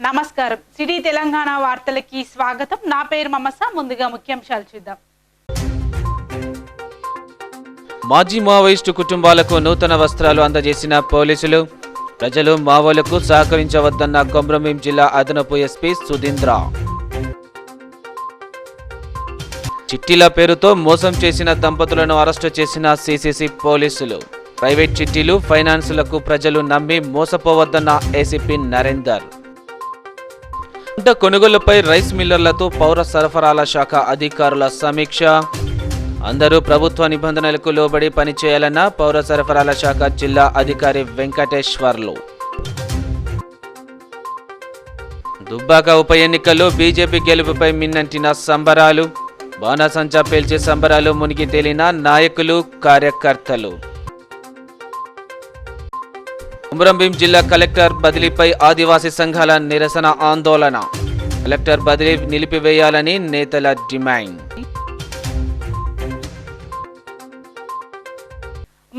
నమస్కారం సిటీ తెలంగాణ వార్తలకి స్వాగతం. నా పేరు మమస. ముందుగా ముఖ్యాంశాలు చూద్దాం. మాజీ మావోయిస్టు కుటుంబాలకు నూతన వస్త్రాలు అందజేసిన పోలీసులు. ప్రజలు మావోలకు సహకరించవద్దన్న కొమరంభీం జిల్లా అదనపు ఎస్పీ సుధీంద్ర. చిట్టీల పేరుతో మోసం చేసిన దంపతులను అరెస్టు చేసిన సిసిసి పోలీసులు. ప్రైవేట్ చిట్టీలు, ఫైనాన్సులకు ప్రజలు నమ్మి మోసపోవద్దన్న ఏసీపీ నరేందర్. పంట కొనుగోలుపై రైస్ మిల్లర్లతో పౌర సరఫరాల శాఖ అధికారుల సమీక్ష. అందరూ ప్రభుత్వ నిబంధనలకు లోబడి పనిచేయాలన్న పౌర సరఫరాల శాఖ జిల్లా అధికారి వెంకటేశ్వర్లు. దుబ్బాక ఉప ఎన్నికల్లో బీజేపీ గెలుపుపై మిన్నంటిన సంబరాలు. బాణాసంచా పేల్చే సంబరాలు మునిగి తేలిన నాయకులు, కార్యకర్తలు. కొమరంభీం జిల్లా కలెక్టర్ బదిలీపై ఆదివాసీ సంఘాల నిరసన ఆందోళన. కలెక్టర్ బదిలీ నిలిపివేయాలని నేతల డిమాండ్.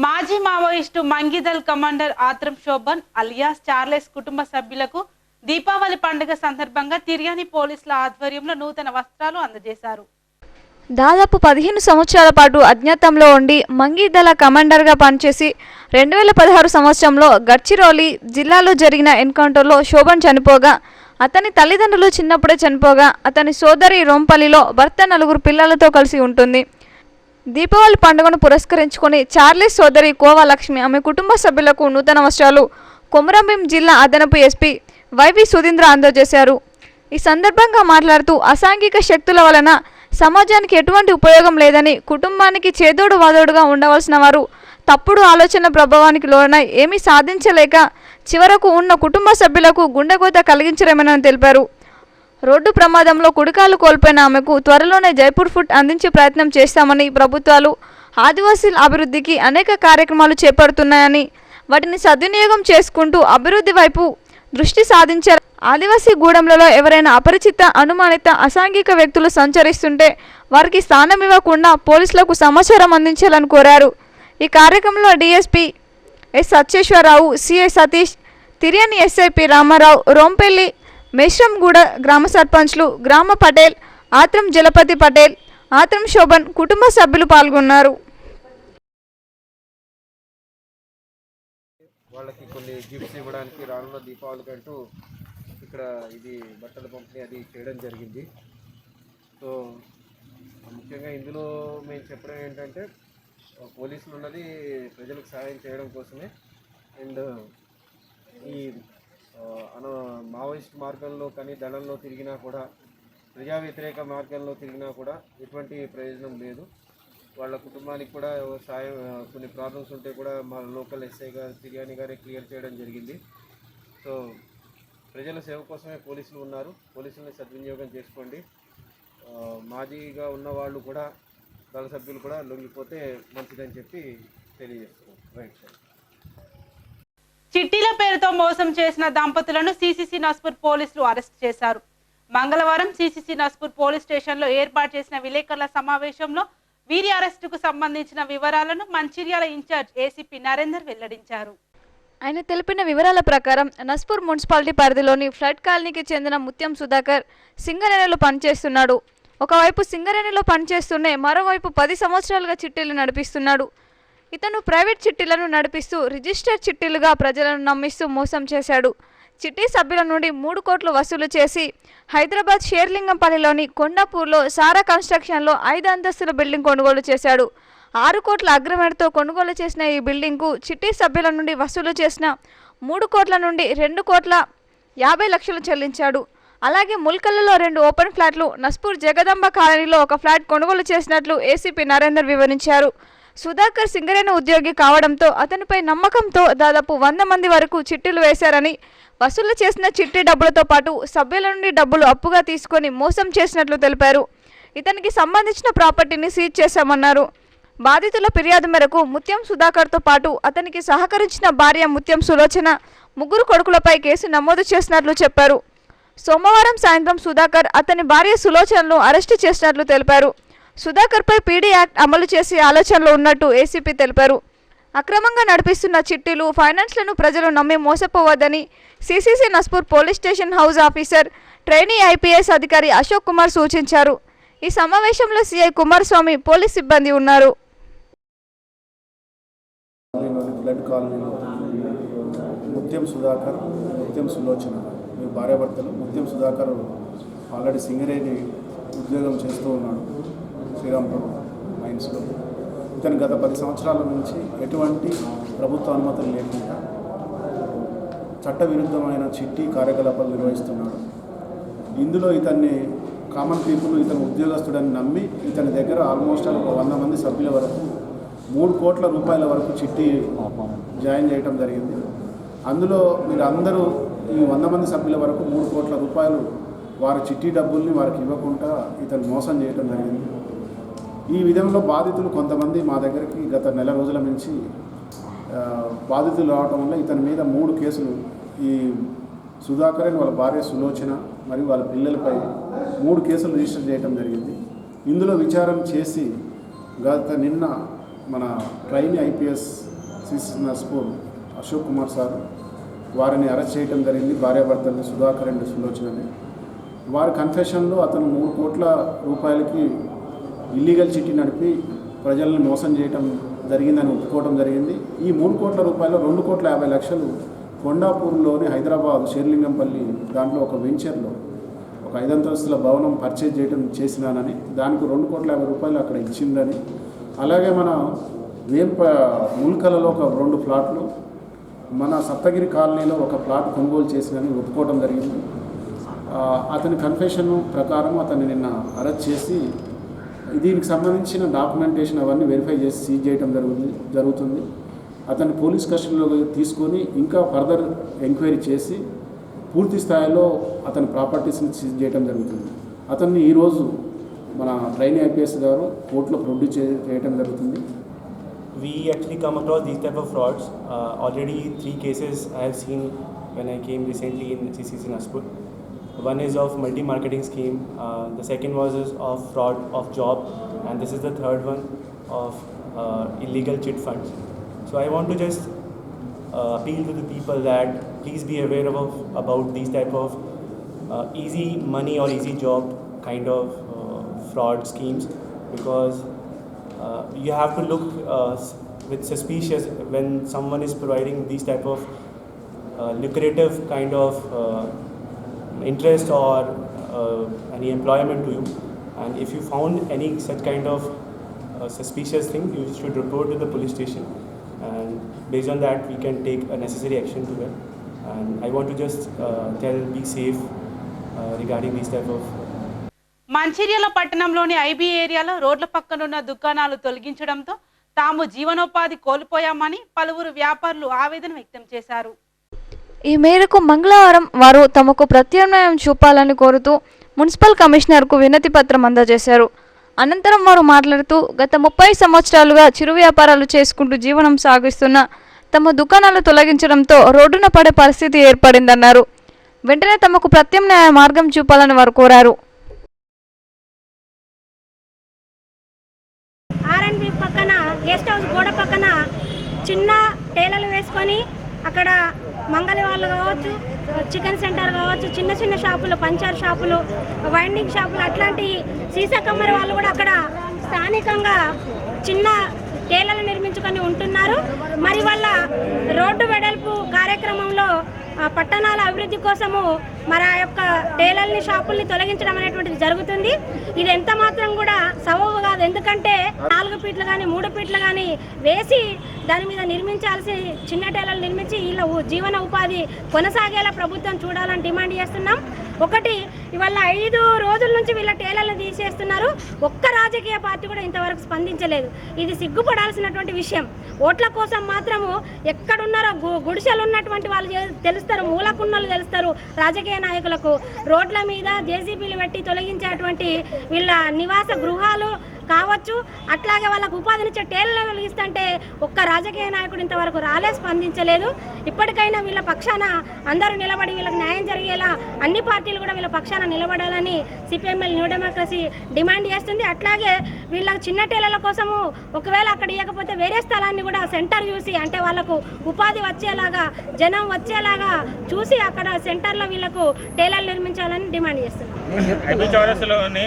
మాజీ మావోయిస్టు మంగిదల్ కమాండర్ ఆత్రం శోభన్ అలియాస్ చార్లెస్ కుటుంబ సభ్యులకు దీపావళి పండుగ సందర్భంగా తిర్యాని పోలీసుల ఆధ్వర్యంలో నూతన వస్త్రాలు అందజేశారు. దాదాపు 15 సంవత్సరాల పాటు అజ్ఞాతంలో ఉండి మంగిదల కమాండర్గా పనిచేసి 2016 సంవత్సరంలో గడ్చిరోలి జిల్లాలో జరిగిన ఎన్కౌంటర్లో శోభన్ చనిపోగా, అతని తల్లిదండ్రులు చిన్నప్పుడే చనిపోగా, అతని సోదరి రోంపల్లిలో భర్త 4 పిల్లలతో కలిసి ఉంటుంది. దీపావళి పండుగను పురస్కరించుకొని చార్లెస్ సోదరి కోవా లక్ష్మి ఆమె కుటుంబ సభ్యులకు నూతన వస్త్రాలు కొమరంభీం జిల్లా అదనపు ఎస్పీ వైవి సుధీంద్ర అందజేశారు. ఈ సందర్భంగా మాట్లాడుతూ అసాంఘిక శక్తుల వలన సమాజానికి ఎటువంటి ఉపయోగం లేదని, కుటుంబానికి చేదోడు వాదోడుగా ఉండవలసిన వారు తప్పుడు ఆలోచన ప్రభావానికి లోనై ఏమీ సాధించలేక చివరకు ఉన్న కుటుంబ సభ్యులకు గుండెకోత కలిగించడమేనని తెలిపారు. రోడ్డు ప్రమాదంలో కుడికాలు కోల్పోయిన ఆమెకు త్వరలోనే జైపూర్ ఫుడ్ అందించే ప్రయత్నం చేస్తామని, ప్రభుత్వాలు ఆదివాసీల అభివృద్ధికి అనేక కార్యక్రమాలు చేపడుతున్నాయని, వాటిని సద్వినియోగం చేసుకుంటూ అభివృద్ధి వైపు దృష్టి సాధించారు. ఆదివాసీ గూడెంలలో ఎవరైనా అపరిచిత, అనుమానిత, అసాంఘిక వ్యక్తులు సంచరిస్తుంటే వారికి స్థానం ఇవ్వకుండా పోలీసులకు సమాచారం అందించాలని కోరారు. ఈ కార్యక్రమంలో DSP S Satyeswararao, CI Satish, Tiryani SI P Ramarao, Rompalli, Meshramguda గ్రామ సర్పంచ్లు గ్రామ పటేల్, ఆత్రం జలపతి పటేల్, ఆత్రం శోభన్ కుటుంబ సభ్యులు పాల్గొన్నారు. వాళ్ళకి కొన్ని గిఫ్ట్స్ ఇవ్వడానికి రానున్న దీపావళి కంటూ ఇక్కడ ఇది బట్టల పంపిణీ అది చేయడం జరిగింది. సో ముఖ్యంగా ఇందులో మేము చెప్పడం ఏంటంటే, పోలీసులు ఉన్నది ప్రజలకు సహాయం చేయడం కోసమే. అండ్ ఈ మావోయిస్ట్ మార్గంలో కానీ దళంలో తిరిగినా కూడా, ప్రజా వ్యతిరేక మార్గంలో తిరిగినా కూడా ఎటువంటి ప్రయోజనం లేదు. వాళ్ళ కుటుంబానికి కూడా సాయం, కొన్ని ప్రాబ్లమ్స్ ఉంటే కూడా మా లోకల్ ఎస్ఐ గారు తిర్యాని గారే క్లియర్ చేయడం జరిగింది. సో ప్రజల సేవ కోసమే పోలీసులు ఉన్నారు. పోలీసులని సద్వినియోగం చేసుకోండి. మాజీగా ఉన్న వాళ్ళు కూడా, దళ సభ్యులు కూడా లొంగిపోతే మంచిదని చెప్పి తెలియజేస్తున్నాం. Right sir. చిట్టీల పేరుతో మోసం చేసిన దంపతులను సిసిసి నస్పూర్ పోలీసులు అరెస్ట్ చేశారు. మంగళవారం సిసిసి నస్పూర్ పోలీస్ స్టేషన్లో ఏర్పాటు చేసిన విలేకరుల సమావేశంలో వీరి అరెస్టుకు సంబంధించిన వివరాలను మంచిర్యాల ఇన్ఛార్జ్ ఏసీపీ నరేందర్ వెల్లడించారు. ఆయన తెలిపిన వివరాల ప్రకారం నస్పూర్ మున్సిపాలిటీ పరిధిలోని ఫ్లడ్ కాలనీకి చెందిన ముత్యం సుధాకర్ సింగరేణిలో పనిచేస్తున్నాడు. ఒకవైపు సింగరేణిలో పనిచేస్తూనే మరోవైపు 10 సంవత్సరాలుగా చిట్టీలు నడిపిస్తున్నాడు. ఇతను ప్రైవేట్ చిట్టీలను నడిపిస్తూ రిజిస్టర్ చిట్టీలుగా ప్రజలను నమ్మిస్తూ మోసం చేశాడు. చిట్టి సభ్యుల నుండి 3 కోట్లు వసూలు చేసి హైదరాబాద్ షేర్లింగంపల్లిలోని కొండాపూర్లో సారా కన్స్ట్రక్షన్లో 5 అంతస్తుల బిల్డింగ్ కొనుగోలు చేశాడు. 6 కోట్ల అగ్రిమెంట్తో కొనుగోలు చేసిన ఈ బిల్డింగ్కు చిట్టి సభ్యుల నుండి వసూలు చేసిన 3 కోట్ల నుండి 2 కోట్ల 50 లక్షలు చెల్లించాడు. అలాగే ముల్కల్లో 2 ఓపెన్ ఫ్లాట్లు, నస్పూర్ జగదంబ కాలనీలో 1 ఫ్లాట్ కొనుగోలు చేసినట్లు ఏసీపీ నరేందర్ వివరించారు. సుధాకర్ సింగరేణి ఉద్యోగి కావడంతో అతనిపై నమ్మకంతో దాదాపు 100 మంది వరకు చిట్టీలు వేశారని, వసూలు చేసిన చిట్టి డబ్బులతో పాటు సభ్యుల నుండి డబ్బులు అప్పుగా తీసుకొని మోసం చేసినట్లు తెలిపారు. ఇతనికి సంబంధించిన ప్రాపర్టీని సీజ్ చేశామన్నారు. బాధితుల ఫిర్యాదు మేరకు ముత్యం సుధాకర్తో పాటు అతనికి సహకరించిన భార్య ముత్యం సులోచన, 3 కొడుకులపై కేసు నమోదు చేసినట్లు చెప్పారు. సోమవారం సాయంత్రం సుధాకర్, అతని భార్య సులోచనను అరెస్టు చేసినట్లు తెలిపారు. సుధాకర్పై పీడీ యాక్ట్ అమలు చేసే ఆలోచనలో ఉన్నట్టు ఏసీపీ తెలిపారు. అక్రమంగా నడిపిస్తున్న చిట్టీలు, ఫైనాన్స్లను ప్రజలు నమ్మి మోసపోవద్దని CCC Naspur police station house officer trainee IPS అధికారి అశోక్ కుమార్ సూచించారు. ఈ సమావేశంలో సిఐ కుమారస్వామి, పోలీస్ సిబ్బంది ఉన్నారు. బ్లడ్ కాలనీలో ముత్యం సుధాకర్, ముత్యం సులోచన మీ భార్యాభర్తలు. ముత్యం సుధాకర్ ఆల్రెడీ సింగరేణి ఉద్యోగం చేస్తూ ఉన్నాడు శ్రీరాంపూర్ మైన్స్లో. ఇతను గత 10 సంవత్సరాల నుంచి ఎటువంటి ప్రభుత్వ అనుమతులు లేకుండా చట్టవిరుద్ధమైన చిట్టి కార్యకలాపాలు నిర్వహిస్తున్నాడు. ఇందులో ఇతన్ని కామన్ పీపుల్ ఇతను ఉద్యోగస్తుడని నమ్మి ఇతని దగ్గర ఆల్మోస్ట్ 100 మంది సభ్యుల వరకు 3 కోట్ల రూపాయల వరకు చిట్టి జాయిన్ చేయడం జరిగింది. అందులో మీరు అందరూ ఈ 100 మంది సభ్యుల వరకు 3 కోట్ల రూపాయలు వారి చిట్టి డబ్బుల్ని వారికి ఇవ్వకుండా ఇతను మోసం చేయడం జరిగింది. ఈ విధంలో బాధితులు కొంతమంది మా దగ్గరికి గత నెల రోజుల నుంచి బాధితులు రావడం వల్ల ఇతని మీద 3 కేసులు, ఈ సుధాకర్ అని వాళ్ళ భార్య సులోచన మరియు వాళ్ళ పిల్లలపై 3 కేసులు రిజిస్టర్ చేయడం జరిగింది. ఇందులో విచారణ చేసి నిన్న మన trainee IPS CCC Naspur Ashok Kumar sir వారిని అరెస్ట్ చేయడం జరిగింది. భార్యాభర్తలు సుధాకర్ అండ్ సులోచనని. వారి కన్ఫెషన్లో అతను 3 కోట్ల రూపాయలకి ఇల్లీగల్ చిట్టి నడిపి ప్రజలను మోసం చేయడం జరిగిందని ఒప్పుకోవడం జరిగింది. ఈ 3 కోట్ల రూపాయలు 2,50,00,000 కొండాపూర్లోని హైదరాబాద్ షేర్లింగంపల్లి దాంట్లో ఒక వెంచర్లో ఒక 5 అంతస్తుల భవనం పర్చేజ్ చేసినానని, దానికి 2,50,00,000 రూపాయలు అక్కడ ఇచ్చిందని, అలాగే మన ముల్కలలో ఒక 2 ప్లాట్లు, మన సప్తగిరి కాలనీలో ఒక ప్లాట్ కొనుగోలు చేసినని ఒప్పుకోవడం జరిగింది. అతని కన్ఫెషన్ ప్రకారం అతన్ని నిన్న అరెస్ట్ చేసి దీనికి సంబంధించిన డాక్యుమెంటేషన్ అవన్నీ వెరిఫై చేసి సీజ్ చేయడం జరుగుతుంది. అతన్ని పోలీస్ కస్టడీలో తీసుకొని ఇంకా ఫర్దర్ ఎంక్వైరీ చేసి పూర్తి స్థాయిలో అతని ప్రాపర్టీస్ని సీజ్ చేయడం జరుగుతుంది. అతన్ని ఈరోజు మన ట్రైనీ ఐపీఎస్ గారు కోర్టులో ప్రొడ్యూస్ చేయడం జరుగుతుంది. We actually come across these type of frauds. Already 3 cases I have seen when I came recently in CCC Nagpur. One is of multi-marketing scheme, the second was of fraud of job, and this is the third one of illegal chit funds. So I want to just appeal to the people that please be aware about these type of easy money or easy job kind of fraud schemes, because you have to look with suspicious when someone is providing these type of lucrative kind of interest or any employment to you, and if you found any such kind of suspicious thing, you should report to the police station, and based on that we can take a necessary action to it. And I want to just be safe regarding these type of. Mancherial పట్టణంలోని IB ఏరియాలో రోడ్ల పక్కనున్న దుకాణాలు తొలగించడంతో తాము జీవనోపాధి కోల్పోయామని పలువురు వ్యాపారులు ఆవేదన వ్యక్తం చేశారు. ఈ మేరకు మంగళవారం వారు తమకు ప్రత్యామ్నాయం చూపాలని కోరుతూ మున్సిపల్ కమిషనర్కు వినతి పత్రం అందజేశారు. అనంతరం వారు మాట్లాడుతూ గత 30 సంవత్సరాలుగా చిరు వ్యాపారాలు చేసుకుంటూ జీవనం సాగిస్తున్న తమ దుకాణాలు తొలగించడంతో రోడ్డున పడే పరిస్థితి ఏర్పడిందన్నారు. వెంటనే తమకు ప్రత్యామ్నాయ మార్గం చూపాలని వారు కోరారు. ఆర్ఎన్బి పక్కన గెస్ట్ హౌస్ గోడ పక్కన చిన్న టేలర్లు వేసుకొని అక్కడ మంగళ వాళ్ళు కావచ్చు, చికెన్ సెంటర్ కావచ్చు, చిన్న చిన్న షాపులు, పంచర్ షాపులు, వైండింగ్ షాపులు, అట్లాంటి సీసా కమ్మరి వాళ్ళు కూడా అక్కడ స్థానికంగా చిన్న టేలర్లు నిర్మించుకొని ఉంటున్నారు. మరి వాళ్ళ రోడ్డు వెడల్పు కార్యక్రమంలో పట్టణాల అభివృద్ధి కోసము మరి ఆ యొక్క టేలర్ని షాపుల్ని తొలగించడం అనేటువంటిది జరుగుతుంది. ఇది ఎంత మాత్రం కూడా సబబు కాదు. ఎందుకంటే 4 ఫీట్లు కానీ 3 ఫీట్లు కానీ వేసి దాని మీద నిర్మించాల్సి చిన్న టేలర్లు నిర్మించి వీళ్ళ జీవన ఉపాధి కొనసాగేలా ప్రభుత్వం చూడాలని డిమాండ్ చేస్తున్నాం. ఒకటి, ఇవాళ 5 రోజుల నుంచి వీళ్ళ టేలర్లు తీసేస్తున్నారు. ఒక్క రాజకీయ పార్టీ కూడా ఇంతవరకు స్పందించలేదు. ఇది సిగ్గుపడాల్సినటువంటి విషయం. ఓట్ల కోసం మాత్రము ఎక్కడున్నారో గుడిసెలు ఉన్నటువంటి వాళ్ళు తెలుస్తారు, మూలకున్నలు తెలుస్తారు రాజకీయ నాయకులకు. రోడ్ల మీద జేసీబీలు పెట్టి తొలగించేటువంటి వీళ్ళ నివాస గృహాలు కావచ్చు. అట్లాగే వాళ్ళకు ఉపాధినిచ్చే టేలర్లు వెలిగిస్తుంటే ఒక్క రాజకీయ నాయకుడు ఇంతవరకు స్పందించలేదు. ఇప్పటికైనా వీళ్ళ పక్షాన అందరూ నిలబడి వీళ్ళకి న్యాయం జరిగేలా అన్ని పార్టీలు కూడా వీళ్ళ పక్షాన నిలబడాలని సిపిఎంఎల్ న్యూ డెమోక్రసీ డిమాండ్ చేస్తుంది. అట్లాగే వీళ్ళ చిన్న టేలర్ల కోసము ఒకవేళ అక్కడ ఇవ్వకపోతే వేరే స్థలాన్ని కూడా సెంటర్ చూసి, అంటే వాళ్ళకు ఉపాధి వచ్చేలాగా జనం వచ్చేలాగా చూసి అక్కడ సెంటర్లో వీళ్ళకు టేలర్లు నిర్మించాలని డిమాండ్ చేస్తున్నాం. ఐబీ చౌరస్లోని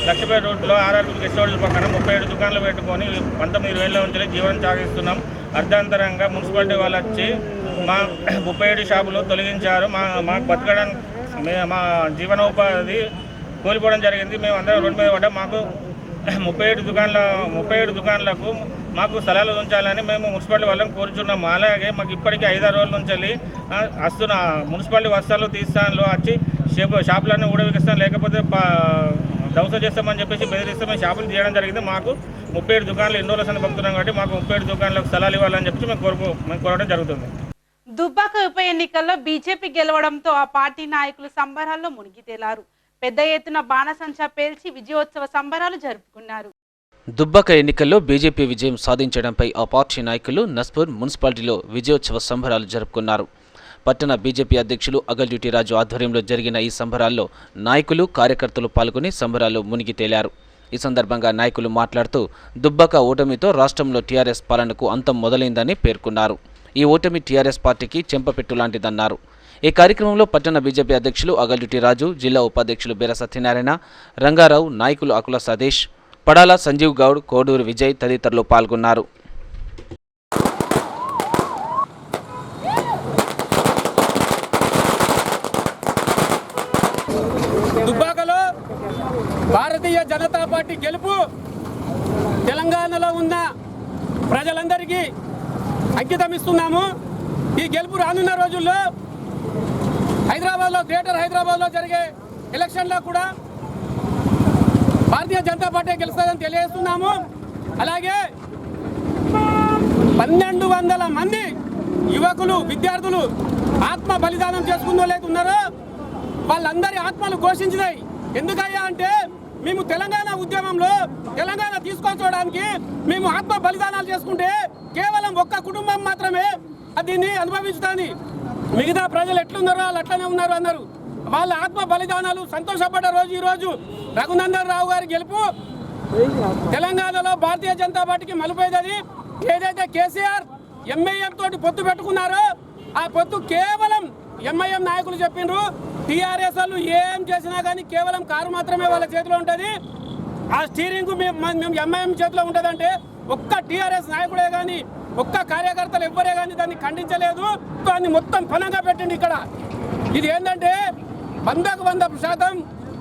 లక్ష్మీపేట రోడ్లో ఆర్ఆర్బీ గెస్ట్ హౌస్ పక్కన 37 దుకాణాలు పెట్టుకొని 19-20 నుంచి జీవనం సాగిస్తున్నాం. అర్ధాంతరంగా మున్సిపాలిటీ వాళ్ళు వచ్చి మా 37 షాపులు తొలగించారు. మాకు బతకడానికి మా జీవనోపాధి కోల్పోవడం జరిగింది. మేము అందరం రోడ్డు మీద పడ్డాం. మాకు 37 దుకాణాలకు మాకు స్థలాలు ఉంచాలని మేము మున్సిపాలిటీ వాళ్ళని కోరుచున్నాము. అలాగే మాకు ఇప్పటికీ 5-6 రోజుల నుంచి వస్తున్న మున్సిపాలిటీ వస్తాలు తీస్తాను వచ్చి షాపులన్నీ ఊడవికిస్తాను, లేకపోతే దవస చేస్తామని చెప్పేసి బెదిరిస్తే మేము షాపులు తీయడం జరిగింది. మాకు 37 దుకాణాలు ఎన్నో రోజులు పంపుతున్నాం కాబట్టి మాకు 37 దుకాణాలకు స్థలాలు ఇవ్వాలని చెప్పి మేము కోరడం జరుగుతుంది. దుబ్బాక ఉప ఎన్నికల్లో బీజేపీ గెలవడంతో ఆ పార్టీ నాయకులు సంబరాల్లో మునిగి తేలారు. పెద్ద ఎత్తున బాణసంచా పేల్చి విజయోత్సవ సంబరాలు జరుపుకున్నారు. దుబ్బాక ఎన్నికల్లో బీజేపీ విజయం సాధించడంపై ఆ పార్టీ నాయకులు నస్పూర్ మున్సిపాలిటీలో విజయోత్సవ సంబరాలు జరుపుకున్నారు. పట్టణ బీజేపీ అధ్యక్షులు అగల్డ్యూటీ రాజు ఆధ్వర్యంలో జరిగిన ఈ సంబరాల్లో నాయకులు కార్యకర్తలు పాల్గొని సంబరాల్లో మునిగి తేలారు. ఈ సందర్భంగా నాయకులు మాట్లాడుతూ దుబ్బాక ఓటమితో రాష్ట్రంలో టీఆర్ఎస్ పాలనకు అంతం మొదలైందని పేర్కొన్నారు. ఈ ఓటమి టీఆర్ఎస్ పార్టీకి చెంపపెట్టు లాంటిదన్నారు. ఈ కార్యక్రమంలో పట్టణ బీజేపీ అధ్యక్షులు అగల్డ్యూటీ రాజు, జిల్లా ఉపాధ్యక్షులు బీర సత్యనారాయణ, రంగారావు, నాయకులు ఆకుల సతీష్, పడాల సంజీవ్ గౌడ్, కోడూరు విజయ్ తదితరులు పాల్గొన్నారు. దుబ్బాకలో భారతీయ జనతా పార్టీ గెలుపు తెలంగాణలో ఉన్న ప్రజలందరికీ అంకితం ఇస్తున్నాము. ఈ గెలుపు రానున్న రోజుల్లో హైదరాబాద్లో, గ్రేటర్ హైదరాబాద్లో జరిగే ఎలక్షన్లో కూడా భారతీయ జనతా పార్టీ గెలుస్తుందని తెలియజేస్తున్నాము. అలాగే 1200 మంది యువకులు, విద్యార్థులు ఆత్మ బలిదానం చేసుకున్న వాళ్ళు ఉన్నారో వాళ్ళందరి ఆత్మలు ఘోషించినాయి. ఎందుకయ్యా అంటే మేము తెలంగాణ ఉద్యమంలో తెలంగాణ తీసుకొచ్చుకోవడానికి మేము ఆత్మ బలిదానాలు చేసుకుంటే కేవలం ఒక్క కుటుంబం మాత్రమే దీన్ని అనుభవించుతుంది. మిగతా ప్రజలు ఎట్లున్నారో వాళ్ళు అట్లనే ఉన్నారు అన్నారు. వాళ్ళ ఆత్మ బలిదానాలు సంతోషపడ్డ రోజు ఈరోజు. రఘునందన్ రావు గారి గెలుపు తెలంగాణలో భారతీయ జనతా పార్టీకి మలుపైనది. ఏదైతే కేసీఆర్ ఎంఐఎం తోటి పొత్తు పెట్టుకున్నారో ఆ పొత్తు కేవలం ఎంఐఎం నాయకులు చెప్పిండ్రు. టీఆర్ఎస్ వాళ్ళు ఏం చేసినా కానీ కేవలం కారు మాత్రమే వాళ్ళ చేతిలో ఉంటుంది. ఆ స్టీరింగ్ మేము ఎంఐఎం చేతిలో ఉంటుందంటే ఒక్క టీఆర్ఎస్ నాయకుడే కానీ ఒక్క కార్యకర్తలు ఎవ్వరే కానీ దాన్ని ఖండించలేదు. దాన్ని మొత్తం పనంగా పెట్టింది. ఇక్కడ ఇది ఏంటంటే 100%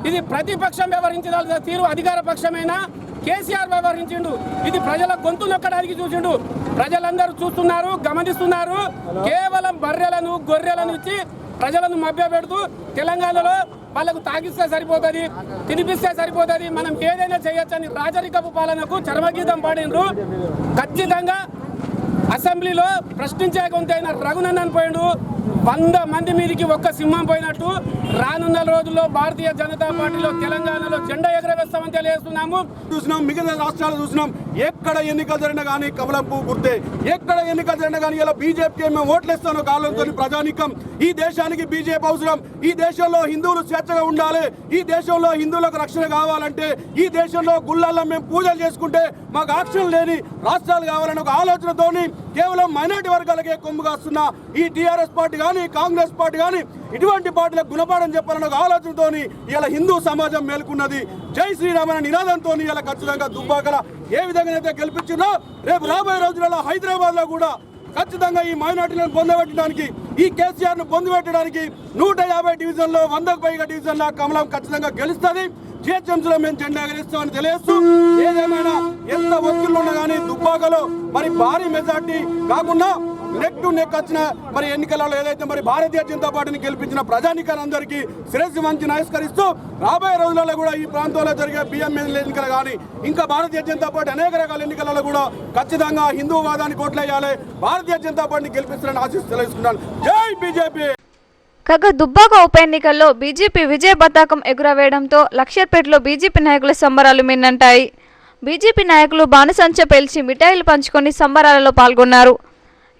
ఇది ప్రతిపక్షం వ్యవహరించిన తీరు అధికార పక్షమైనా కేసీఆర్ వ్యవహరించిండు. ఇది ప్రజల గొంతు నొక్కడానికి చూసిండు. ప్రజలందరూ చూస్తున్నారు, గమనిస్తున్నారు. కేవలం బర్రెలను, గొర్రెలను ఇచ్చి ప్రజలను మభ్య పెడుతూ తెలంగాణలో వాళ్ళకు తాగిస్తే సరిపోతుంది, తినిపిస్తే సరిపోతుంది, మనం ఏదైనా చేయొచ్చని రాజరికపు పాలనకు చర్మగీతం పాడిండ్రు. ఖచ్చితంగా అసెంబ్లీలో ప్రశ్నించే గొంతైన రఘునందన్ పోయిండు. 100 మంది మీదికి ఒక్క సింహం పోయినట్టు రానున్న రోజుల్లో భారతీయ జనతా పార్టీలో తెలంగాణలో జెండా ఎగరవేస్తామని తెలియజేస్తున్నాము. చూసినాం, మిగతా రాష్ట్రాలు చూసినాం. ఎక్కడ ఎన్నికలు జరిగినా కానీ కమలం పువ్వు గుర్తే. ఎక్కడ ఎన్నికలు జరిగినా కానీ ఇలా బీజేపీకి మేము ఓట్లేస్తాను కాలంతో ప్రజానికం. ఈ దేశానికి బీజేపీ అవసరం. ఈ దేశంలో హిందువులు స్వేచ్ఛగా ఉండాలి. ఈ దేశంలో హిందువులకు రక్షణ కావాలంటే, ఈ దేశంలో గుళ్ళల్లో మేము పూజలు చేసుకుంటే మాకు ఆక్షన్ లేని రాష్ట్రాలు కావాలని ఒక ఆలోచనతోని కేవలం మైనార్టీ వర్గాలకే కొమ్ము కాస్తున్న ఈ టీఆర్ఎస్ పార్టీ కానీ, కాంగ్రెస్ పార్టీ కానీ ఇటువంటి పార్టీలకు గుణపాఠం చెప్పాలని ఒక ఆలోచనతో ఇలా హిందూ సమాజం మేల్కొన్నది. జై శ్రీరామ్ అనే నినాదంతో ఇలా ఖచ్చితంగా దుబ్బాకల ఏ విధంగా అయితే గెలిపించిందో రేపు రాబోయే రోజులలో హైదరాబాద్లో కూడా ఖచ్చితంగా ఈ మైనార్టీలను పొందబెట్టడానికి, ఈ కేసీఆర్ను పొందబెట్టడానికి 150 డివిజన్లో 100కు పైగా డివిజన్ల కమలం ఖచ్చితంగా గెలుస్తుంది. జిహెచ్ఎంసీలో మేము జెండా ఎగరేస్తామని తెలియజేస్తూ, ఏదేమైనా ఎంత ఒత్తిళ్లున్నా కానీ దుబ్బాకలో మరి భారీ మెజార్టీ కాకుండా నెక్ టు నెక్ వచ్చిన మరి ఎన్నికలలో ఏదైతే మరి భారతీయ జనతా పార్టీని గెలిపించిన ప్రజానికాలందరికీ శిరస్సు వంచి నమస్కరిస్తూ రాబోయే రోజులలో కూడా ఈ ప్రాంతంలో జరిగే బిఎంఎల్ ఎన్నికలు కానీ ఇంకా భారతీయ జనతా పార్టీ అనేక రకాల ఎన్నికలలో కూడా ఖచ్చితంగా హిందూవాదానికి ఓట్లేయాలి, భారతీయ జనతా పార్టీని గెలిపిస్తారని ఆశిస్తూ తెలుసుకున్నాను. జై బీజేపీ. కాగా దుబ్బాక ఉప ఎన్నికల్లో బీజేపీ విజయ పతాకం ఎగురవేయడంతో లక్షర్పేటలో బీజేపీ నాయకుల సంబరాలు మిన్నంటాయి. బీజేపీ నాయకులు బాణసంచ పేల్చి మిఠాయిలు పంచుకొని సంబరాలలో పాల్గొన్నారు.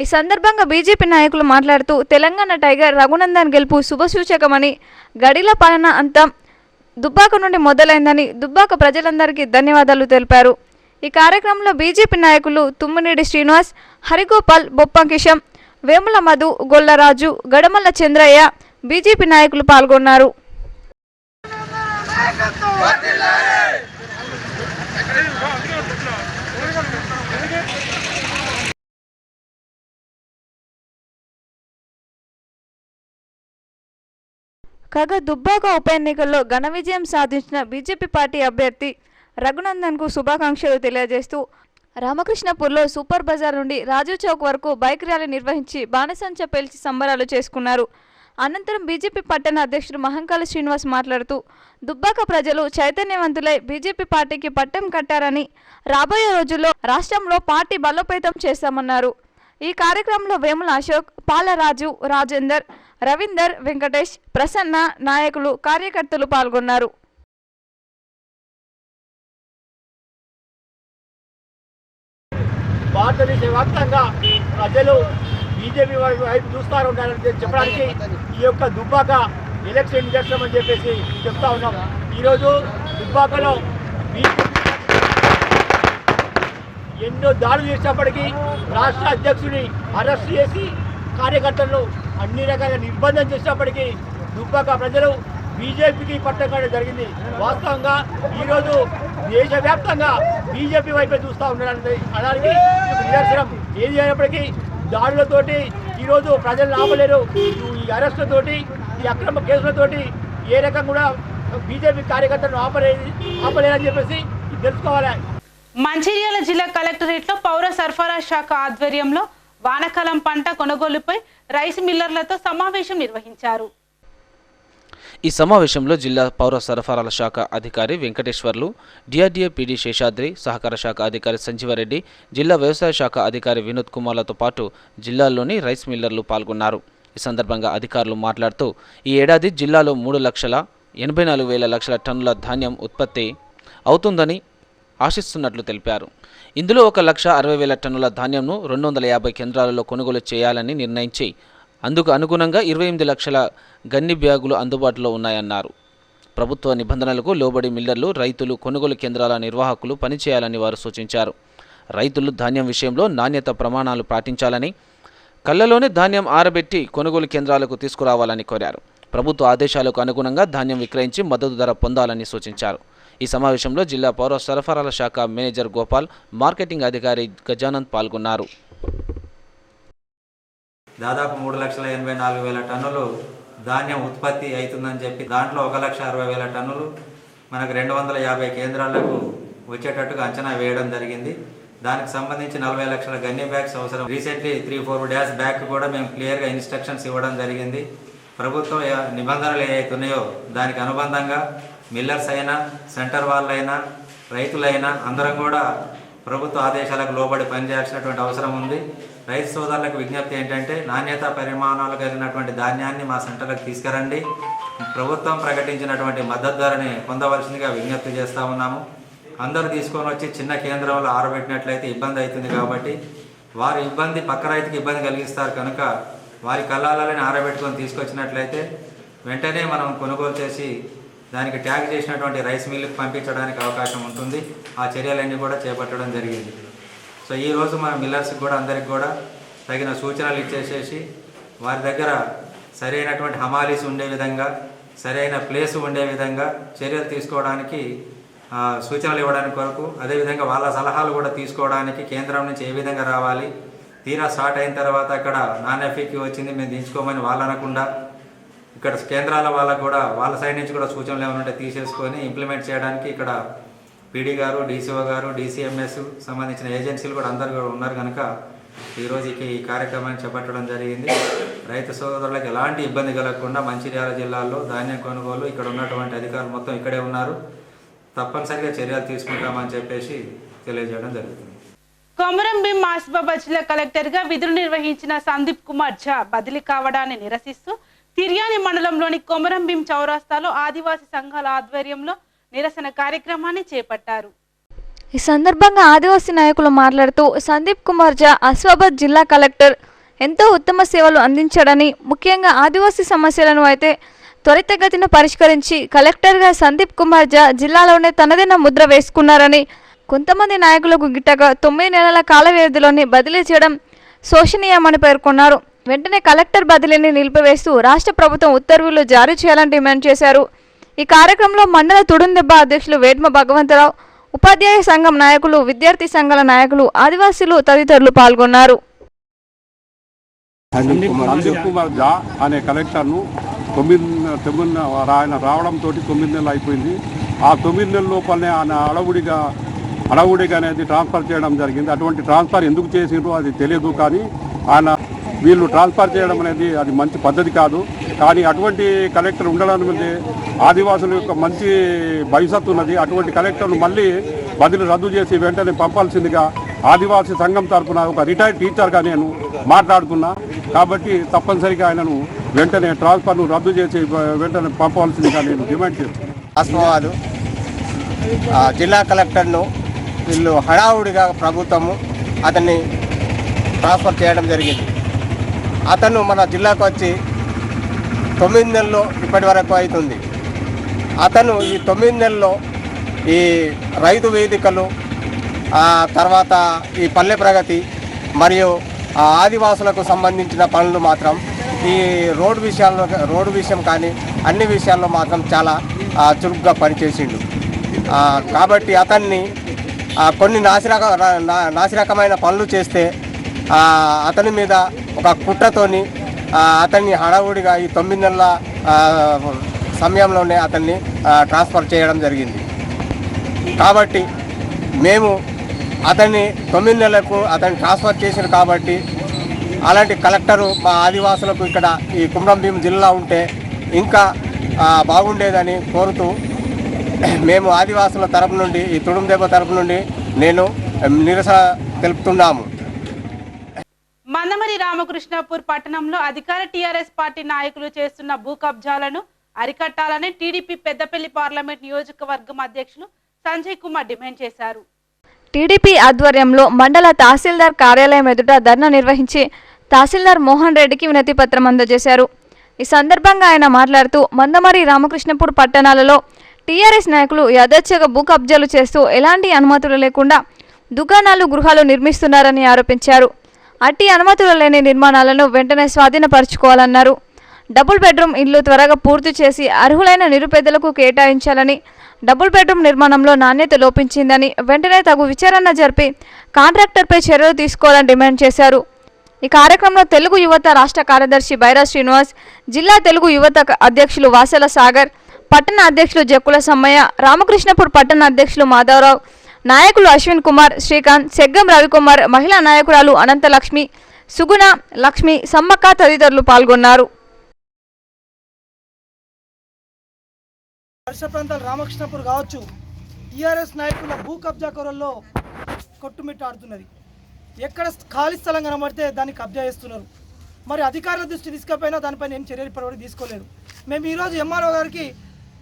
ఈ సందర్భంగా బీజేపీ నాయకులు మాట్లాడుతూ తెలంగాణ టైగర్ రఘునందన్ గెలుపు శుభసూచకమని, గడిల పాలన అంతా దుబ్బాక నుండి మొదలైందని దుబ్బాక ప్రజలందరికీ ధన్యవాదాలు తెలిపారు. ఈ కార్యక్రమంలో బీజేపీ నాయకులు తుమ్మినేడి శ్రీనివాస్, హరిగోపాల్, బొప్పం కిషన్, వేముల మధు, గొల్లరాజు, గడమల్ల చంద్రయ్య, బీజేపీ నాయకులు పాల్గొన్నారు. కాగా దుబ్బాక ఉప ఎన్నికల్లో ఘన విజయం సాధించిన బీజేపీ పార్టీ అభ్యర్థి రఘునందన్కు శుభాకాంక్షలు తెలియజేస్తూ రామకృష్ణపూర్లో సూపర్ బజార్ నుండి రాజీవ్ చౌక్ వరకు బైక్ ర్యాలీ నిర్వహించి బాణసంచ పేల్చి సంబరాలు చేసుకున్నారు. అనంతరం బీజేపీ పట్టణ అధ్యక్షుడు మహంకాళ శ్రీనివాస్ మాట్లాడుతూ దుబ్బాక ప్రజలు చైతన్యవంతులై బీజేపీ పార్టీకి పట్టం కట్టారని, రాబోయే రోజుల్లో రాష్ట్రంలో పార్టీ బలోపేతం చేస్తామన్నారు. ఈ కార్యక్రమంలో వేముల అశోక్, పాలరాజు, రాజేందర్, రవీందర్, వెంకటేష్, ప్రసన్న, నాయకులు, కార్యకర్తలు పాల్గొన్నారు. భారతదేశ వ్యాప్తంగా ప్రజలు బీజేపీ వైపు చూస్తూ ఉంటారని చెప్పడానికి ఈ యొక్క దుబ్బాక ఎలక్షన్ నిదర్శనం అని చెప్పేసి చెప్తా ఉన్నాం. ఈరోజు దుబ్బాకలో ఎన్నో దాడులు చేసినప్పటికీ రాష్ట్ర అధ్యక్షుడిని అరెస్ట్ చేసి కార్యకర్తలను అన్ని రకాల నిర్బంధం చేసినప్పటికీ దుబ్బాక ప్రజలు బీజేపీకి పట్టడం జరిగింది. వాస్తవంగా ఈరోజు దేశవ్యాప్తంగా బీజేపీ వైపే చూస్తూ ఉన్నారని అనడానికి నిదర్శనం. ఏది అయినప్పటికీ దాడులతోటి ఈరోజు ప్రజలను ఆపలేరు. ఈ అరెస్టులతోటి, ఈ అక్రమ కేసులతోటి ఏ రకంగా కూడా బీజేపీ కార్యకర్తలను ఆపలేరని చెప్పేసి తెలుసుకోవాలి. మంచిర్యాల జిల్లా కలెక్టరేట్లో పౌర సరఫరా శాఖ ఆధ్వర్యంలో వానాకాలం పంట కొనుగోలుపై రైస్ మిల్లర్లతో సమావేశం నిర్వహించారు. ఈ సమావేశంలో జిల్లా పౌర సరఫరాల శాఖ అధికారి వెంకటేశ్వర్లు, డిఆర్డీఏ పీడీ శేషాద్రి, సహకార శాఖ అధికారి సంజీవరెడ్డి, జిల్లా వ్యవసాయ శాఖ అధికారి వినోద్ కుమార్లతో పాటు జిల్లాలోని రైస్ మిల్లర్లు పాల్గొన్నారు. ఈ సందర్భంగా అధికారులు మాట్లాడుతూ ఈ ఏడాది జిల్లాలో 3,84,00,000 టన్నుల ధాన్యం ఉత్పత్తి అవుతుందని ఆశిస్తున్నట్లు తెలిపారు. ఇందులో 1,60,000 టన్నుల ధాన్యంను 250 కేంద్రాలలో కొనుగోలు చేయాలని నిర్ణయించి అందుకు అనుగుణంగా 28 లక్షల గన్ని బ్యాగులు అందుబాటులో ఉన్నాయన్నారు. ప్రభుత్వ నిబంధనలకు లోబడి మిల్లర్లు, రైతులు, కొనుగోలు కేంద్రాల నిర్వాహకులు పనిచేయాలని వారు సూచించారు. రైతులు ధాన్యం విషయంలో నాణ్యత ప్రమాణాలు పాటించాలని, కళ్ళలోనే ధాన్యం ఆరబెట్టి కొనుగోలు కేంద్రాలకు తీసుకురావాలని కోరారు. ప్రభుత్వ ఆదేశాలకు అనుగుణంగా ధాన్యం విక్రయించి మద్దతు ధర పొందాలని సూచించారు. ఈ సమావేశంలో జిల్లా పౌర సరఫరాల శాఖ మేనేజర్ గోపాల్, మార్కెటింగ్ అధికారి గజానంద్ పాల్గొన్నారు. దాదాపు 3,84,000 టన్నులు ధాన్యం ఉత్పత్తి అవుతుందని చెప్పి దాంట్లో 1,60,000 టన్నులు మనకు 250 కేంద్రాలకు వచ్చేటట్టుగా అంచనా వేయడం జరిగింది. దానికి సంబంధించి 40 లక్షల గన్ని బ్యాగ్స్ అవసరం. రీసెంట్లీ 3-4 డేస్ బ్యాక్ కూడా మేము క్లియర్గా ఇన్స్ట్రక్షన్స్ ఇవ్వడం జరిగింది. ప్రభుత్వం నిబంధనలు ఏవైతే ఉన్నాయో దానికి అనుబంధంగా మిల్లర్స్ అయినా, సెంటర్ వాళ్ళైనా, రైతులైనా అందరం కూడా ప్రభుత్వ ఆదేశాలకు లోబడి పనిచేయాల్సినటువంటి అవసరం ఉంది. రైతు సోదరులకు విజ్ఞప్తి ఏంటంటే నాణ్యత పరిమాణాలు కలిగినటువంటి ధాన్యాన్ని మా సెంటర్లకు తీసుకురండి. ప్రభుత్వం ప్రకటించినటువంటి మద్దతు ధరని పొందవలసిందిగా విజ్ఞప్తి చేస్తూ ఉన్నాము. అందరూ తీసుకొని వచ్చి చిన్న కేంద్రంలో ఆరబెట్టినట్లయితే ఇబ్బంది అవుతుంది కాబట్టి వారి ఇబ్బంది పక్క రైతుకి ఇబ్బంది కలిగిస్తారు కనుక వారి కళ్ళాలని ఆరబెట్టుకొని తీసుకొచ్చినట్లయితే వెంటనే మనం కొనుగోలు చేసి దానికి ట్యాగ్ చేసినటువంటి రైస్ మిల్లుకి పంపించడానికి అవకాశం ఉంటుంది. ఆ చర్యలన్నీ కూడా చేపట్టడం జరిగింది. సో ఈరోజు మన మిల్లర్స్కి కూడా అందరికి కూడా తగిన సూచనలు ఇచ్చేసేసి వారి దగ్గర సరైనటువంటి హమాలీస్ ఉండే విధంగా, సరైన ప్లేస్ ఉండే విధంగా చర్యలు తీసుకోవడానికి సూచనలు ఇవ్వడానికి కొరకు, అదేవిధంగా వాళ్ళ సలహాలు కూడా తీసుకోవడానికి కేంద్రం నుంచి ఏ విధంగా రావాలి, తీరా స్టార్ట్ అయిన తర్వాత అక్కడ నాన్ ఎఫెక్ట్ వచ్చింది మేము దించుకోమని వాళ్ళు అనకుండా ఇక్కడ కేంద్రాల వాళ్ళకు కూడా వాళ్ళ సైడ్ నుంచి కూడా సూచనలు ఏమైనా ఉంటే తీసేసుకొని ఇంప్లిమెంట్ చేయడానికి ఇక్కడ పీడీ గారు, డీసీఓ గారు, డీసీఎంఎస్ సంబంధించిన ఏజెన్సీలు కూడా అందరు కూడా ఉన్నారు కనుక ఈరోజు ఈ కార్యక్రమాన్ని చేపట్టడం జరిగింది. రైతు సోదరులకు ఎలాంటి ఇబ్బంది కలగకుండా మంచిర్యాల జిల్లాలో ధాన్యం కొనుగోలు ఇక్కడ ఉన్నటువంటి అధికారులు మొత్తం ఇక్కడే ఉన్నారు, తప్పనిసరిగా చర్యలు తీసుకుంటామని చెప్పేసి తెలియజేయడం జరుగుతుంది. కొమరం భీం ఆసిఫాబాద్ జిల్లా కలెక్టర్గా విధులు నిర్వహించిన సందీప్ కుమార్ ఝా బదిలీ కావడాన్ని నిరసిస్తూ తిర్యాని మండలంలోని కొమరం భీం చౌరాస్తాలో ఆదివాసీ సంఘాల ఆధ్వర్యంలో నిరసన కార్యక్రమాన్ని చేపట్టారు. ఈ సందర్భంగా ఆదివాసీ నాయకులు మాట్లాడుతూ సందీప్ కుమార్ ఝా ఆసిఫాబాద్ జిల్లా కలెక్టర్ ఎంతో ఉత్తమ సేవలు అందించాడని, ముఖ్యంగా ఆదివాసీ సమస్యలను అయితే త్వరితగతిన పరిష్కరించి కలెక్టర్గా సందీప్ కుమార్ ఝా జిల్లాలోనే తనదైన ముద్ర వేసుకున్నారని, కొంతమంది నాయకులకు గిట్టగా 9 నెలల కాల వ్యవధిలోనే బదిలీ చేయడం శోచనీయమని పేర్కొన్నారు. వెంటనే కలెక్టర్ బదిలీని నిలిపివేస్తూ రాష్ట్ర ప్రభుత్వం ఉత్తర్వులు జారీ చేయాలని డిమాండ్ చేశారు. ఈ కార్యక్రమంలో మండల తుడుందెబ్బ అధ్యక్షులు వేడ్మ భగవంతరావు, ఉపాధ్యాయ సంఘం నాయకులు, విద్యార్థి సంఘాల నాయకులు, ఆదివాసీలు తదితరులు పాల్గొన్నారు. సందీప్ కుమార్ ఝా అనే కలెక్టర్ను 9 ఆయన రావడంతో 9 నెలలు అయిపోయింది. ఆ 9 నెలల లోపలనే ఆయన అడవుడిగా అనేది ట్రాన్స్ఫర్ చేయడం జరిగింది. అటువంటి ట్రాన్స్ఫర్ ఎందుకు చేసిండ్రో అది తెలియదు, కానీ ఆయన వీళ్ళు ట్రాన్స్ఫర్ చేయడం అనేది అది మంచి పద్ధతి కాదు. కానీ అటువంటి కలెక్టర్ ఉండడం అనేది ఆదివాసుల యొక్క మంచి భవిష్యత్తు ఉన్నది. అటువంటి కలెక్టర్ను మళ్ళీ బదిలీ రద్దు చేసి వెంటనే పంపాల్సిందిగా ఆదివాసీ సంఘం తరఫున ఒక రిటైర్డ్ టీచర్గా నేను మాట్లాడుతున్నా. కాబట్టి తప్పనిసరిగా ఆయనను వెంటనే ట్రాన్స్ఫర్ను రద్దు చేసి వెంటనే పంపవలసిందిగా నేను డిమాండ్ చేస్తున్నాను. ఆసిఫాబాద్ జిల్లా కలెక్టర్ను వీళ్ళు హడావుడిగా ప్రభుత్వము అతన్ని ట్రాన్స్ఫర్ చేయడం జరిగింది. అతను మన జిల్లాకు వచ్చి 9 నెలల్లో ఇప్పటి వరకు అవుతుంది. అతను ఈ 9 నెలల్లో ఈ రైతు వేదికలు, తర్వాత ఈ పల్లె ప్రగతి మరియు ఆదివాసులకు సంబంధించిన పనులు మాత్రం ఈ రోడ్డు విషయం కానీ అన్ని విషయాల్లో మాత్రం చాలా చురుగ్గా పనిచేసిండు. కాబట్టి అతన్ని కొన్ని నాసిరకమైన పనులు చేస్తే అతని మీద ఒక కుట్రతోని అతన్ని హడావుడిగా ఈ 9 నెలల సమయంలోనే అతన్ని ట్రాన్స్ఫర్ చేయడం జరిగింది. కాబట్టి మేము అతన్ని 9 నెలలకు అతన్ని ట్రాన్స్ఫర్ చేసిన కాబట్టి అలాంటి కలెక్టరు మా ఆదివాసులకు ఇక్కడ ఈ కుమ్రం భీం జిల్లా ఉంటే ఇంకా బాగుండేదని కోరుతూ మేము ఆదివాసుల తరపు నుండి, ఈ తుడుందెబ్బ తరపు నుండి నేను నిరసన తెలుపుతున్నాము. మందమరి రామకృష్ణాపూర్ పట్టణంలో అధికార టీఆర్ఎస్ పార్టీ నాయకులు చేస్తున్న భూ కబ్జాలను అరికట్టాలని టీడీపీ పెద్దపల్లి పార్లమెంట్ నియోజకవర్గం అధ్యక్షులు సంజయ్ కుమార్ డిమాండ్ చేశారు. టీడీపీ ఆధ్వర్యంలో మండల తహసీల్దార్ కార్యాలయం ఎదుట ధర్నా నిర్వహించి తహసీల్దార్ మోహన్ రెడ్డికి వినతి పత్రం అందజేశారు. ఈ సందర్భంగా ఆయన మాట్లాడుతూ మందమరి రామకృష్ణపూర్ పట్టణాలలో టీఆర్ఎస్ నాయకులు యథేచ్ఛగా భూ కబ్జాలు చేస్తూ ఎలాంటి అనుమతులు లేకుండా దుకాణాలు, గృహాలు నిర్మిస్తున్నారని ఆరోపించారు. అట్టి అనుమతులు లేని నిర్మాణాలను వెంటనే స్వాధీనపరచుకోవాలన్నారు. డబుల్ బెడ్రూమ్ ఇళ్లు త్వరగా పూర్తి చేసి అర్హులైన నిరుపేదలకు కేటాయించాలని, డబుల్ బెడ్రూమ్ నిర్మాణంలో నాణ్యత లోపించిందని వెంటనే తగు విచారణ జరిపి కాంట్రాక్టర్పై చర్యలు తీసుకోవాలని డిమాండ్ చేశారు. ఈ కార్యక్రమంలో తెలుగు యువత రాష్ట్ర కార్యదర్శి బైరా శ్రీనివాస్, జిల్లా తెలుగు యువత అధ్యక్షులు వాసల సాగర్, పట్టణ అధ్యక్షులు జక్కుల సమ్మయ్య, రామకృష్ణపూర్ పట్టణ అధ్యక్షులు మాధవరావు, నాయకులు అశ్విన్ కుమార్, శ్రీకాంత్, సెగ్గం రవికుమార్, మహిళా నాయకురాలు అనంతలక్ష్మి, సుగుణ, లక్ష్మి, సమ్మక్క తదితరులు పాల్గొన్నారు. వర్ష ప్రాంతాలు రామకృష్ణపూర్ కావచ్చు, టీఆర్ఎస్ నాయకుల భూ కబ్జా కొరల్లో కొట్టుమిట్టాడుతున్నది. ఎక్కడ ఖాళీ స్థలం కనబడితే దాన్ని కబ్జా చేస్తున్నారు. మరి అధికారుల దృష్టి తీసుకపోయినా దానిపైన ఏం చర్యలు ఇప్పటివరకు తీసుకోలేదు. మేము ఈరోజు ఎంఆర్ఓ గారికి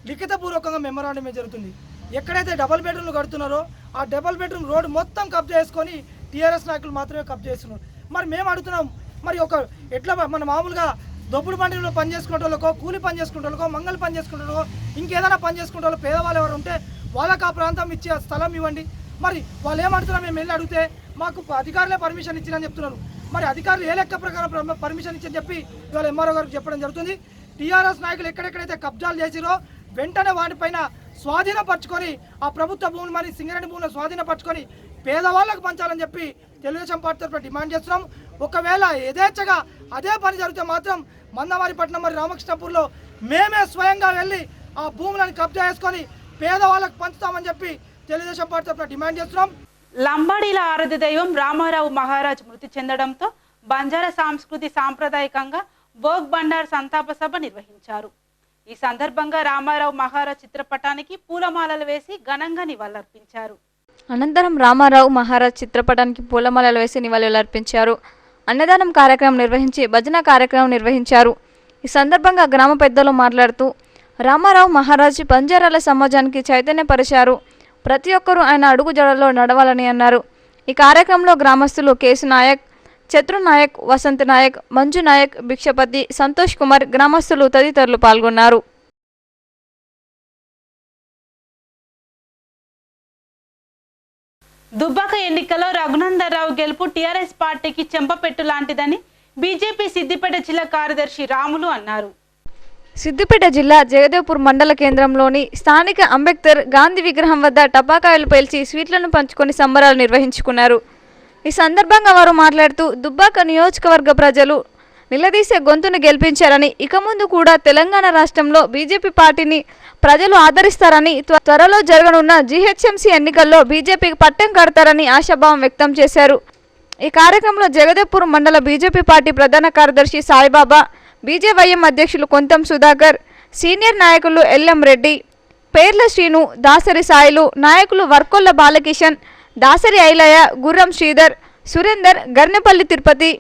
లిఖితపూర్వకంగా మెమరాండం జరుగుతుంది. ఎక్కడైతే డబుల్ బెడ్రూమ్లు కడుతున్నారో ఆ డబుల్ బెడ్రూమ్ రోడ్డు మొత్తం కబ్జా చేసుకొని టీఆర్ఎస్ నాయకులు మాత్రమే కబ్జా చేస్తున్నారు. మరి మేము అడుగుతున్నాం, మరి ఒక ఎట్లా మన మామూలుగా దొప్పుడు బండిలో పని చేసుకునే వాళ్ళకో, కూలి పని చేసుకునే వాళ్ళకో, మంగళ పని చేసుకునే వాళ్ళకో, ఇంకేదైనా పని చేసుకునే వాళ్ళు, పేదవాళ్ళు ఎవరు ఉంటే వాళ్ళకి ఆ ప్రాంతం ఇచ్చి ఆ స్థలం ఇవ్వండి. మరి వాళ్ళు ఏమంటున్నారు, మేము వెళ్ళి అడిగితే మాకు అధికారులే పర్మిషన్ ఇచ్చిందని చెప్తున్నారు. మరి అధికారులు ఏ లెక్క ప్రకారం పర్మిషన్ ఇచ్చని చెప్పి ఇవాళ ఎంఆర్ఓ గారికి చెప్పడం జరుగుతుంది. టీఆర్ఎస్ నాయకులు ఎక్కడెక్కడైతే కబ్జాలు చేసిరో వెంటనే వాటిపైన స్వాధీనపరచుకొని ఆ ప్రభుత్వ భూములు మరి సింగరేణి భూములను స్వాధీనపరచుకొని పేదవాళ్ళకు పంచాలని చెప్పి తెలుగుదేశం పార్టీ తరఫున డిమాండ్ చేస్తున్నాం. ఒకవేళ యథేచ్ఛగా అదే పని జరిగితే మాత్రం మందమరిపట్నం మరి రామకృష్ణపూర్లో మేమే స్వయంగా వెళ్ళి ఆ భూములను కబ్జా చేసుకొని పేదవాళ్ళకు పంచుతామని చెప్పి తెలుగుదేశం పార్టీ తరఫున డిమాండ్ చేస్తున్నాం. లంబాడీల ఆరాధ్య దైవం రామారావు మహారాజ్ మృతి చెందడంతో బంజారా సంస్కృతి సాంప్రదాయకంగా భోగ్ బండార్ సంతాప సభ నిర్వహించారు. ఈ సందర్భంగా రామారావు మహారాజ్ చిత్రపటానికి పూలమాలలు వేసి ఘనంగా నివాళులర్పించారు. అనంతరం రామారావు మహారాజ్ చిత్రపటానికి పూలమాలలు వేసి నివాళులర్పించారు. అన్నదానం కార్యక్రమం నిర్వహించి భజన కార్యక్రమం నిర్వహించారు. ఈ సందర్భంగా గ్రామ పెద్దలు మాట్లాడుతూ రామారావు మహారాజ్ బంజారాల సమాజానికి చైతన్యపరిచారు. ప్రతి ఒక్కరూ ఆయన అడుగుజాడల్లో నడవాలని అన్నారు. ఈ కార్యక్రమంలో గ్రామస్తులు కేసు నాయక్, చత్రు నాయక్, వసంత్ నాయక్, మంజు నాయక్, భిక్షపతి, సంతోష్ కుమార్, గ్రామస్తులు తదితరులు పాల్గొన్నారు. దుబ్బాక ఎన్నికల్లో రఘునందరావు గెలుపు టీఆర్ఎస్ పార్టీకి చెంపపెట్టు లాంటిదని బీజేపీ సిద్దిపేట జిల్లా కార్యదర్శి రాములు అన్నారు. సిద్దిపేట జిల్లా జగదేవ్పూర్ మండల కేంద్రంలోని స్థానిక అంబేద్కర్ గాంధీ విగ్రహం వద్ద టపాకాయలు పేల్చి స్వీట్లను పంచుకొని సంబరాలు నిర్వహించుకున్నారు. ఈ సందర్భంగా వారు మాట్లాడుతూ దుబ్బాక నియోజకవర్గ ప్రజలు నిలదీసే గొంతును గెలిపించారని, ఇక ముందు కూడా తెలంగాణ రాష్ట్రంలో బీజేపీ పార్టీని ప్రజలు ఆదరిస్తారని, త్వరలో జరగనున్న జీహెచ్ఎంసీ ఎన్నికల్లో బీజేపీకి పట్టం కడతారని ఆశాభావం వ్యక్తం చేశారు. ఈ కార్యక్రమంలో జగదేవ్పూర్ మండల బీజేపీ పార్టీ ప్రధాన కార్యదర్శి సాయిబాబా, బీజేవైఎం అధ్యక్షులు కొంతం సుధాకర్, సీనియర్ నాయకులు ఎల్ఎం రెడ్డి, పేర్ల శ్రీను, దాసరి సాయిలు, నాయకులు వర్కొల్ల బాలకిషన్, దాసరి ఐలయ్య, గుర్రం శ్రీధర్, సురేందర్, గర్నెపల్లి తిరుపతి,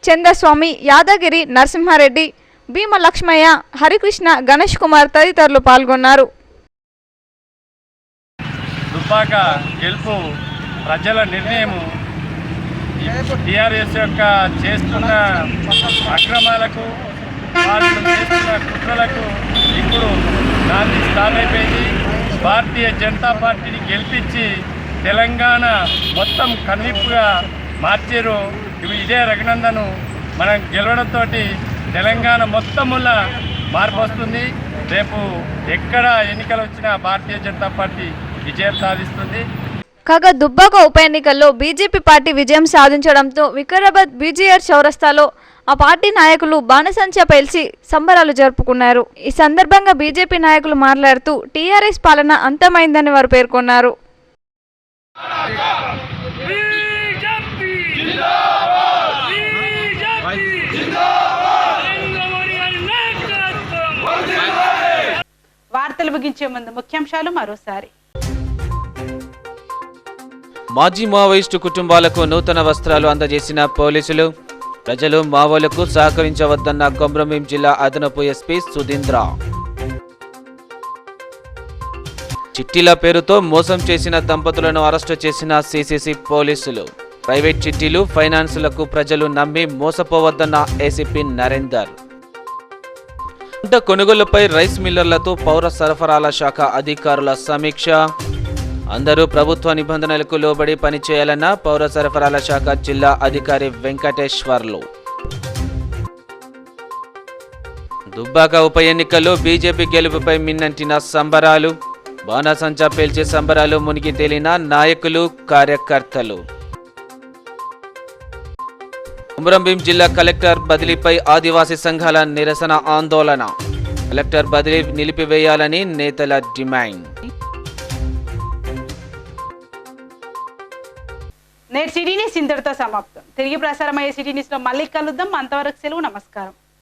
చంద్రస్వామి, యాదగిరి, నరసింహారెడ్డి, భీమ లక్ష్మయ్య, హరికృష్ణ, గణేష్ కుమార్ తదితరులు పాల్గొన్నారు. దుబ్బాక గెలుపు ప్రజల నిర్ణయము టీఆర్ఎస్ యొక్క చేస్తున్న అక్రమాలకు, వాళ్ళు చేస్తున్న కుట్రలకు ఇప్పుడు నాంది స్టార్ట్ అయిపోయింది. భారతీయ జనతా పార్టీని గెలిపించి తెలంగాణ మొత్తం కనువిప్పుగా మార్చారు. ఇదే రఘునందను మనం గెలవడంతో తెలంగాణ మొత్తముల మార్పు వస్తుంది. రేపు ఎక్కడ ఎన్నికలు వచ్చినా భారతీయ జనతా పార్టీ విజయం సాధిస్తుంది. కాగా దుబ్బాక ఉప ఎన్నికల్లో బీజేపీ పార్టీ విజయం సాధించడంతో వికారాబాద్ బీజేఆర్ చౌరస్తాలో ఆ పార్టీ నాయకులు బాణసంచా పేల్చి సంబరాలు జరుపుకున్నారు. ఈ సందర్భంగా బీజేపీ నాయకులు మాట్లాడుతూ టీఆర్ఎస్ పాలన అంతమైందని వారు పేర్కొన్నారు. వార్తలు ముగించే ముందు ముఖ్యాంశాలు మరోసారి. మాజీ మావోయిస్టు కుటుంబాలకు నూతన వస్త్రాలు అందజేసిన పోలీసులు. ప్రజలు మావోలకు సహకరించవద్దన్న కొమ్రంభీం జిల్లా అదనపు ఎస్పీ సుధీంద్ర. చిట్టీల పేరుతో మోసం చేసిన దంపతులను అరెస్టు చేసిన సీసీసీ పోలీసులు. ప్రైవేట్ చిట్టీలు, ఫైనాన్సులకు ప్రజలు నమ్మి మోసపోవద్దన్న ఏసీపీ నరేందర్. పంట కొనుగోలుపై రైస్ మిల్లర్లతో పౌర సరఫరాల శాఖ అధికారుల సమీక్ష. అందరూ ప్రభుత్వ నిబంధనలకు లోబడి పనిచేయాలన్న పౌర సరఫరాల శాఖ జిల్లా అధికారి వెంకటేశ్వర్లు. దుబ్బాక ఉప ఎన్నికల్లో బీజేపీ గెలుపుపై మిన్నంటిన సంబరాలు. బాణసంచా పేల్చే సంబరాలు మునిగి తేలిన నాయకులు, కార్యకర్తలు. కొమరంభీం జిల్లా కలెక్టర్ బదిలీపై ఆదివాసీ సంఘాల నిరసన ఆందోళన. కలెక్టర్ బదిలీ నిలిపివేయాలని నేతల డిమాండ్. నేటి సిటీ న్యూస్ ఇంతటితో సమాప్తం. తిరిగి ప్రసారమయ్యే సిటీ న్యూస్లో మళ్ళీ కలుద్దాం. అంతవరకు సెలవు. నమస్కారం.